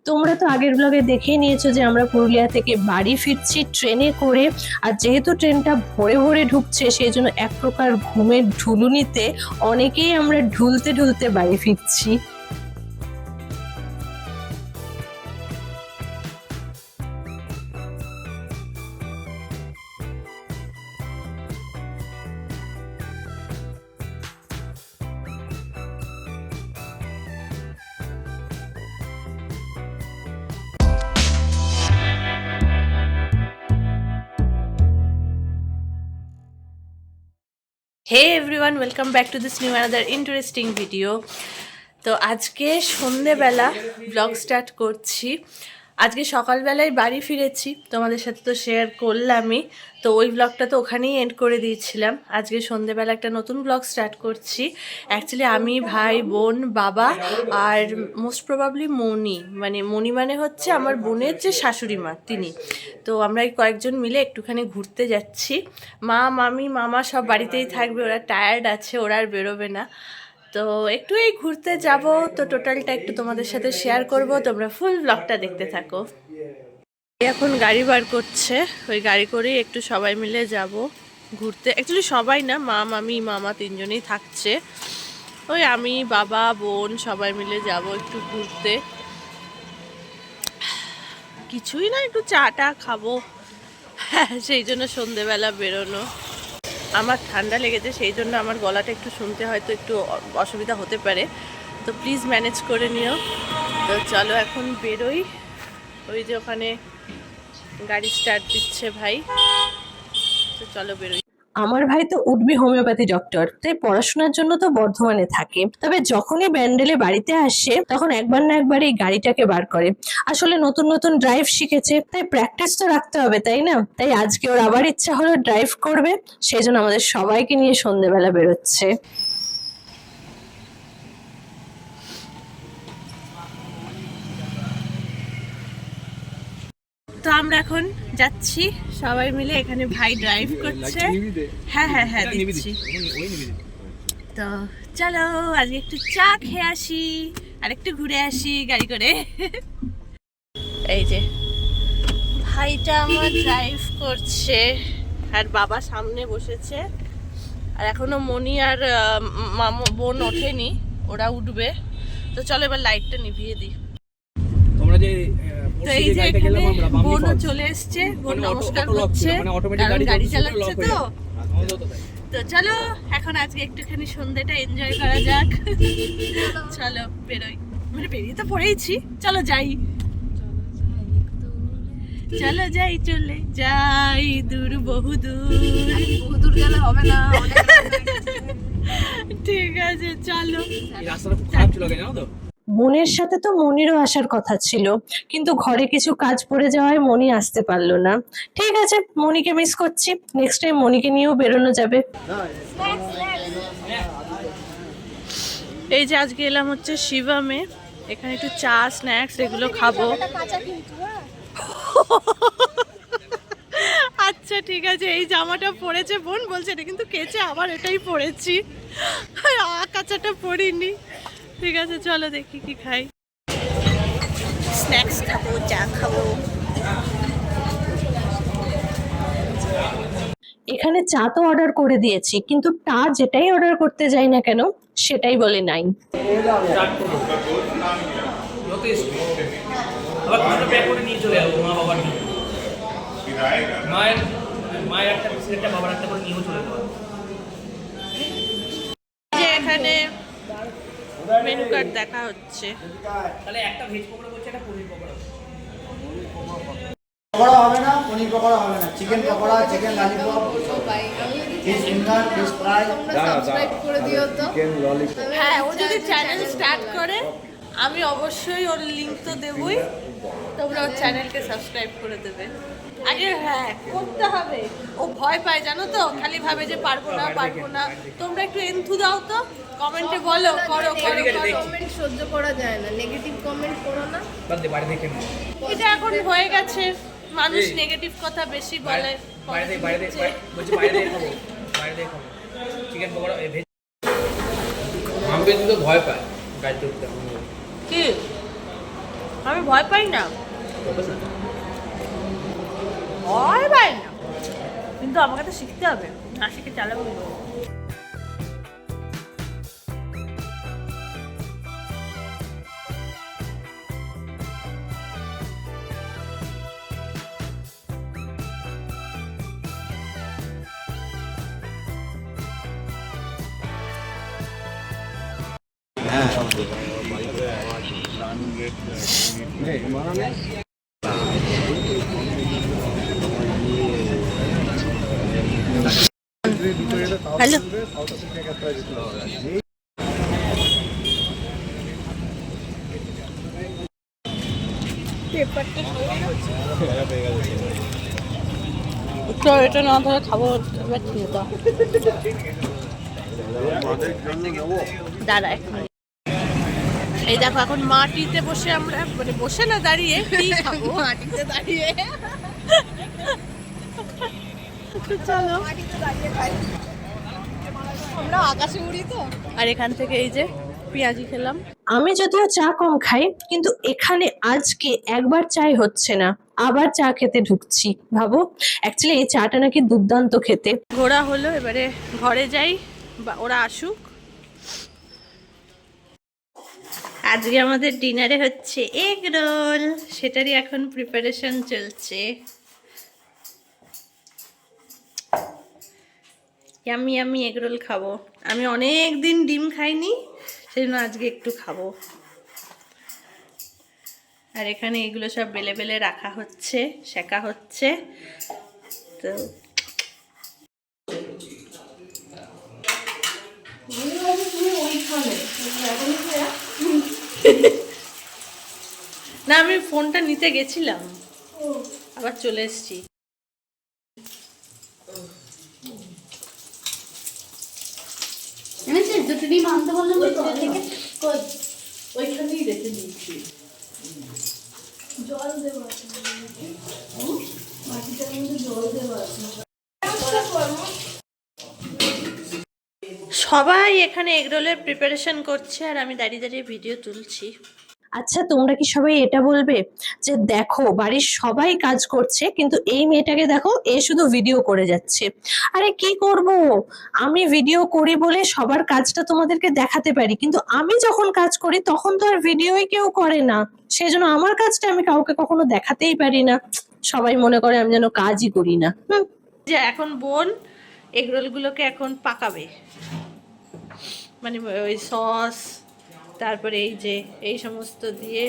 তোমরা তো আগের ব্লগে দেখেই নিয়েছো যে আমরা পুরুলিয়া থেকে বাড়ি ফিরছি ট্রেনে করে। আর যেহেতু ট্রেনটা ভোরে ভোরে ঢুকছে সেই জন্য এক প্রকার ঘুমের ঢুলুনিতে অনেকেই আমরা ঢুলতে ঢুলতে বাড়ি ফিরছি। Hey everyone, welcome back to this new another interesting video. তো আজকে সন্ধেবেলা ব্লগ স্টার্ট করছি। আজকে সকালবেলায় বাড়ি ফিরেছি, তোমাদের সাথে তো শেয়ার করলামই। তো ওই ব্লগটা তো ওখানেই এন্ড করে দিয়েছিলাম। আজকে সন্ধেবেলা একটা নতুন ব্লগ স্টার্ট করছি। অ্যাকচুয়ালি আমি, ভাই, বোন, বাবা আর মোস্ট প্রবাবলি মণি মানে হচ্ছে আমার বোনের যে শাশুড়ি মা তিনি। তো আমরা এই কয়েকজন মিলে একটুখানি ঘুরতে যাচ্ছি। মা, মামি, মামা সব বাড়িতেই থাকবে, ওরা টায়ার্ড আছে, ওরা আর বেরোবে না। তো একটু এই ঘুরতে যাব, তো টোটালটা একটু তোমাদের সাথে শেয়ার করব, তোমরা ফুল ব্লগটা দেখতে থাকো। এখন গাড়ি বার করছে, ওই গাড়ি করেই একটু সবাই মিলে যাব ঘুরতে। অ্যাকচুয়ালি সবাই না, মা, মামি, মামা তিনজনেই থাকছে। ওই আমি, বাবা, বোন সবাই মিলে যাব একটু ঘুরতে। কিছুই না, একটু চা টা খাবো, সেই জন্য সন্ধেবেলা বেরোনো। আমার ঠান্ডা লেগেছে, সেই জন্য আমার গলাটা একটু শুনতে হয়তো একটু অসুবিধা হতে পারে, তো প্লিজ ম্যানেজ করে নিও। তো চলো এখন বেরোই। ওই যে ওখানে গাড়ি স্টার্ট দিচ্ছে ভাই, তো চলো বেরোই। আমার ভাই তো উঠবি হোমিওপ্যাথি ডক্টর, তাই পড়াশোনার জন্য তো বর্ধমানে থাকে। তবে যখনই ব্যান্ডেলে বাড়িতে আসে তখন একবার না একবার এই গাড়িটাকে বার করে। আসলে নতুন নতুন ড্রাইভ শিখেছে, তাই প্র্যাকটিস তো রাখতে হবে, তাই না? তাই আজকে ওর আবার ইচ্ছা হলো ড্রাইভ করবে, সেই জন্য আমাদের সবাইকে নিয়ে সন্ধ্যেবেলা বেরোচ্ছে। তো আমরা এখন যাচ্ছি সবাই মিলে, এখানে ভাই ড্রাইভ করছে। হ্যাঁ হ্যাঁ হ্যাঁ দিচ্ছি। তো চলো আজকে একটু চা খেয়ে আসি আর একটু ঘুরে আসি গাড়ি করে। এই যে ভাইটা আমার ড্রাইভ করছে আর বাবা সামনে বসেছে। আর এখনো মনি আর মামু বোন ওঠেনি, ওরা উঠবে। তো চলো এবার লাইটটা নিভিয়ে দিই। তো এই যে এখানে বোনও চলে এসছে, বোন নমস্কার করছে, কারণ গাড়ি চালাচ্ছে। তো চলো এখন আজকে একটুখানি সন্ধ্যেটা এনজয় করা যাক। চলো বেরোই, মানে বেরিয়ে তো পড়েইছি, চলো যাই। চলো যাই, চলে যাই দূর, বহু দূর গেলে হবে না। ঠিক আছে চলো। রাস্তাটা খুব খারাপ ছিল, জানো তো। বোনের সাথে তো মনিরও আসার কথা ছিল, কিন্তু ঘরে কিছু কাজ পড়ে যাওয়ায় মনি আসতে পারলো না। ঠিক আছে, মনিকে মিস করছি, নেক্সট টাইম মনিকে নিয়েও বেরোনো যাবে। এই যে আজকে এলাম হচ্ছে শিবামে, এখানে একটু চা, স্ন্যাক্স এগুলো খাবো। আচ্ছা ঠিক আছে, এই জামাটা পরেছে বোন, বলছে এটা কিন্তু কেচে আবার এটাই পরেছি, কাঁচাটা পরিনি। ঠিক আছে চলো দেখি কি খাই। স্ন্যাক্স খাবো, চা খাবো। এখানে চা তো অর্ডার করে দিয়েছি, কিন্তু টা যেটাই অর্ডার করতে যাই না কেন সেটাই বলে নাই। এখানে মেনু কার্ড দেখা হচ্ছে। তাহলে একটা ভেজ পকোড়া বলছে, একটা পনির পকোড়া। পকোড়া হবে না, পনির পকোড়া হবে না, chicken pakora, chicken lollipop, fish finger, fish fry. Subscribe করে দিও তো। হ্যাঁ, ও যদি চ্যানেল স্টার্ট করে আমি অবশ্যই ওর লিংক তো দেবই, তোমরা ওর চ্যানেলকে সাবস্ক্রাইব করে দেবে আগে। হ্যাঁ করতে হবে, ও ভয় পায় জানো তো, খালি ভাবে যে পারবো না। তোমরা একটু এন্থু দাও তো, কমেন্টে বলো করো করো করো। কমেন্ট সহ্য করা যায় না, নেগেটিভ কমেন্ট করো না। এটা এখন হয়ে গেছে, মানুষ নেগেটিভ কথা বেশি বলে। চিকেন পকোড়া ভয় পায় গাড়িতে উঠতে। কি আমি ভয় পাই না, ভয় পাই না, কিন্তু আমাকে তো শিখতে হবে, না শিখে চালাবো কি করে? হ্যালো, তো এটা না ধরে খাবো এবার খেয়ে দাও। দাঁড়া এখন, এই দেখো এখন মাটিতে বসে আমরা, মানে বসে না দাঁড়িয়ে কি খাবো, মাটিতে দাঁড়িয়ে। চলো আমরা আকাশে উড়ি তো। আর এখান থেকে এই যে পেঁয়াজি খেলাম। আমি যদিও চা কম খাই, কিন্তু এখানে আজকে একবার চাই হচ্ছে না, আবার চা খেতে ঢুকছি। ভাবো, অ্যাকচুয়ালি এই চাটা নাকি দুর্দান্ত খেতে। ঘোরা হলো, এবারে ঘরে যাই বা ওরা আসুক। আজকে আমাদের ডিনারে হচ্ছে এগ রোল, সেটারই এখন প্রিপারেশন চলছে। ইয়ামি ইয়ামি এগ রোল খাবো। আমি অনেক দিন ডিম খাইনি, সেই জন্য আজকে একটু খাবো। আর এখানে এগুলো সব বেলে বেলে রাখা হচ্ছে, সেকা হচ্ছে। তো না, আমি ফোনটা নিতে গেছিলাম, আবার চলে এসেছি। দুটো ডিম আনতে বললাম থেকে ওইখানেই রেখে দিয়েছি। জল দেবো, মাটিটার মধ্যে জল দেবো। সবাই এখানে এগরোলের প্রিপারেশন করছে আর আমি দাঁড়িয়ে দাঁড়িয়ে ভিডিও তুলছি। আচ্ছা, তোমরা কি সবাই এটা বলবে যে দেখো বাড়ির সবাই কাজ করছে, কিন্তু এই মেয়েটাকে দেখো, এ শুধু ভিডিও করে যাচ্ছে। আরে কি করব, আমি ভিডিও করি বলে সবার কাজটা তোমাদেরকে দেখাতে পারি, কিন্তু আমি যখন কাজ করি তখন তো আর ভিডিওই কেউ করে না, সেজন্য আমার কাজটা আমি কাউকে কখনো দেখাতেই পারি না। সবাই মনে করে আমি যেন কাজই করি না। যে এখন বোন এগরোলগুলোকে এখন পাকাবে, মানে ওই সস, তারপরে এই যে এই সমস্ত দিয়ে।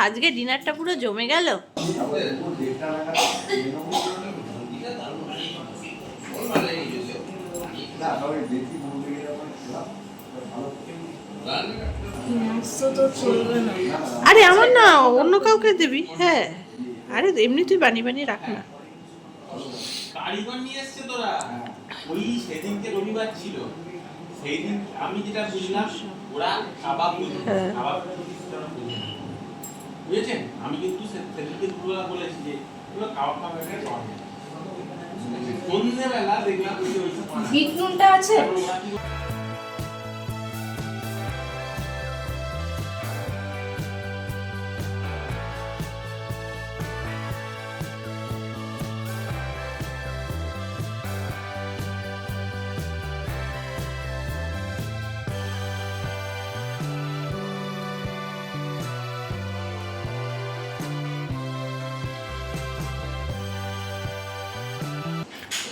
আজকে ডিনারটা পুরো জমে গেল। আরে আমার না, অন্য কাউকে দিবি। হ্যাঁ, আরে এমনি তুই বানিয়ে বানিয়ে রাখ না। কারিগর নিয়ে এসছে তোরা, ওই সেদিনকে রবিবার ছিল, সেই দিন আমি যেটা বুঝলাম ওরা কাবাব বুঝেছেন। আমি কিন্তু সেদিনকে দুপুরবেলা বলেছি যে ওগুলো কাবাব সন্ধ্যেবেলা দেখলাম বিট নুনটা আছে।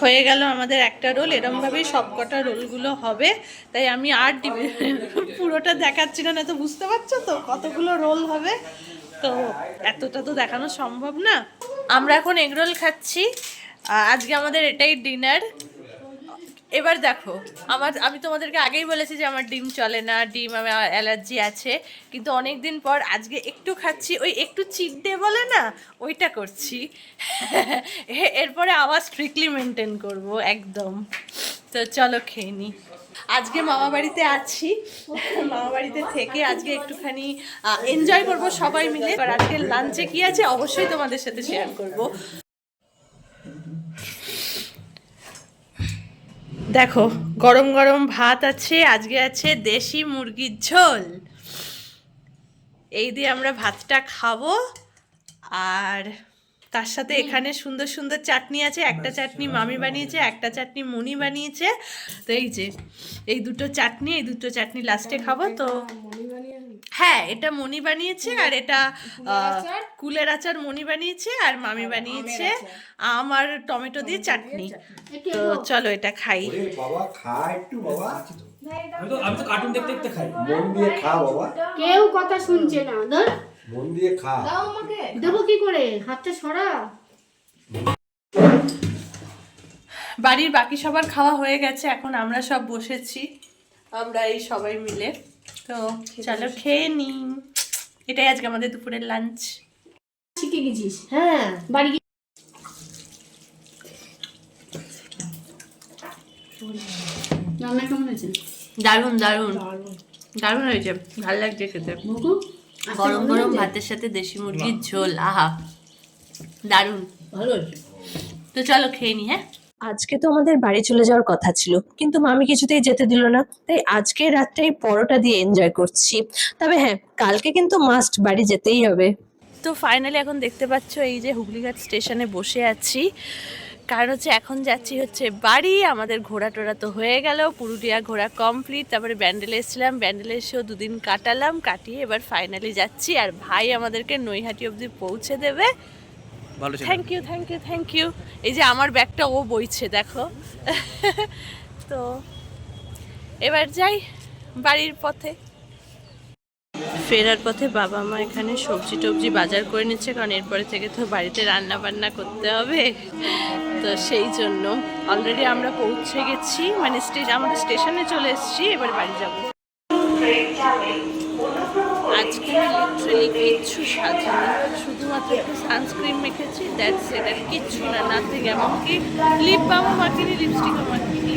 হয়ে গেল আমাদের একটা রোল। এরমভাবেই সবকটা রোলগুলো হবে, তাই আমি আর পুরোটা দেখাচ্ছি না, তো বুঝতে পারছো তো কতগুলো রোল হবে, তো এতটা তো দেখানো সম্ভব না। আমরা এখন এগরোল খাচ্ছি, আজকে আমাদের এটাই ডিনার। এবার দেখো, আমি তোমাদেরকে আগেই বলেছি যে আমার ডিম চলে না, ডিম আমার অ্যালার্জি আছে, কিন্তু অনেক দিন পর আজকে একটু খাচ্ছি, ওই একটু চিট ডে বলে না, ওইটা করছি। এরপরে আবার স্ট্রিক্টলি মেনটেন করব একদম। তো চলো খেয়ে নিই। আজকে মামা বাড়িতে আছি, মামা বাড়িতে থেকে আজকে একটুখানি এনজয় করব সবাই মিলে। আর আজকে লাঞ্চে কি আছে অবশ্যই তোমাদের সাথে শেয়ার করব। দেখো, গরম গরম ভাত আছে, আজকে আছে দেশি মুরগির ঝোল, এই দিয়ে আমরা ভাতটা খাবো। আর তার সাথে এখানে সুন্দর সুন্দর চাটনি আছে, একটা চাটনি মামি বানিয়েছে, একটা চাটনি মনি বানিয়েছে। তো এই যে এই দুটো চাটনি লাস্টে খাবো। তো হ্যাঁ, এটা মনি বানিয়েছে, আর এটা কুলের আচার মনি বানিয়েছে, আর মামি বানিয়েছে আমার টমেটো দিয়ে চাটনি। তো চলো এটা খাই। ওরে বাবা খা একটু বাবা, আমি তো কার্টুন দেখতে দেখতে খাই। মন দিয়ে খা বাবা, কেউ কথা শুনছে না। ধর মন দিয়ে খা। দেবো কি করে, হাতটা সরা। বাড়ির বাকি সবার খাওয়া হয়ে গেছে, এখন আমরা সব বসেছি, আমরা এই সবাই মিলে। তো চলো খেয়ে নিই। এটাই আজকে আমাদের দুপুরের লাঞ্চ। শিখে গেছিস? হ্যাঁ, বাড়ি গিয়ে রান্না কেমন হয়েছে? দারুণ দারুণ দারুণ হয়েছে, ভালো লাগছে খেতে। গরম গরম ভাতের সাথে দেশি মুরগির ঝোল, আহা দারুণ, ভালো হয়েছে। তো চলো খেয়ে নি। হ্যাঁ, আজকে তো আমাদের বাড়ি চলে যাওয়ার কথা ছিল, কিন্তু মামি কিছুতেই যেতে দিল না, তাই আজকে রাতটাই পরোটা দিয়ে এনজয় করছি। তবে হ্যাঁ, কালকে কিন্তু মাস্ট বাড়ি যেতেই হবে। তো ফাইনালি এখন দেখতে পাচ্ছ এই যে হুগলিঘাট স্টেশনে বসে আছি, কারণ হচ্ছে এখন যাচ্ছি হচ্ছে বাড়ি। আমাদের ঘোরা টোরা তো হয়ে গেল, পুরুলিয়া ঘোরা কমপ্লিট। তারপরে ব্যান্ডেলে এসেছিলাম, ব্যান্ডেলে এসেও 2 দিন কাটালাম, কাটিয়ে এবার ফাইনালি যাচ্ছি। আর ভাই আমাদেরকে নৈহাটি অবধি পৌঁছে দেবে। ভালো ছিল। Thank you thank you thank you. এই যে আমার ব্যাগটা ও বইছে দেখো। তো এবার যাই বাড়ির পথে। ফেরার পথে বাবা মা এখানে সবজি টবজি বাজার করে নিচ্ছে, কারণ এরপরে থেকে তো বাড়িতে রান্না বান্না করতে হবে। তো সেই জন্য অলরেডি আমরা পৌঁছে গেছি, মানে আমাদের স্টেশনে চলে এসেছি, এবার বাড়ি যাব। আজকে লিটারালি কিচ্ছু সাজিনি, শুধুমাত্র একটু সানস্ক্রিন মেখেছি, দ্যাটস ইট। আর কিচ্ছু না, নাথিং। এমনকি লিপ বামও মাখিনি, লিপস্টিকও মাখিনি।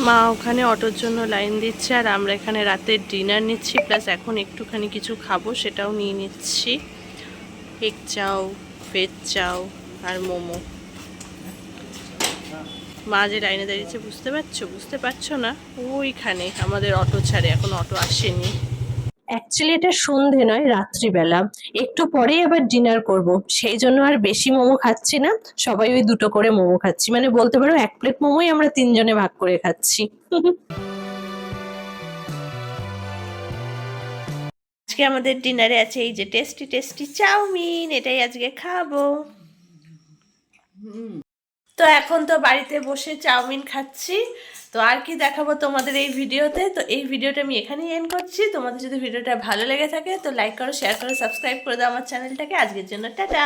মা ওখানে অটোর জন্য লাইন দিচ্ছে, আর আমরা এখানে রাতের ডিনার নিচ্ছি, প্লাস এখন একটুখানি কিছু খাবো সেটাও নিয়ে নিচ্ছি। এগ চাও, ভেজ চাও আর মোমো। মা যে লাইনে দাঁড়িয়েছে বুঝতে পারছো না, ওইখানে আমাদের অটো ছাড়ে, এখন অটো আসেনি। অ্যাকচুয়ালি এটা সন্ধে নয়, রাত্রিবেলা। একটু পরেই আবার ডিনার করব, সেই জন্য আর বেশি মোমো খাচ্ছি না, সবাই ওই 2টো করে মোমো খাচ্ছি। মানে বলতে পারো 1 প্লেট মোমোই আমরা 3 জনে ভাগ করে খাচ্ছি। আজকে আমাদের ডিনারে আছে এই যে টেস্টি টেস্টি চাউমিন, এটাই আজকে খাবো। তো এখন তো বাড়িতে বসে চাউমিন খাচ্ছি। তো আর কি দেখাবো তোমাদের এই ভিডিওতে। তো এই ভিডিওটা আমি এখানেই এন্ড করছি। তোমাদের যদি ভিডিওটা ভালো লেগে থাকে তো লাইক করো, শেয়ার করো, সাবস্ক্রাইব করে দাও আমার চ্যানেলটাকে। আজকের জন্য টাটা।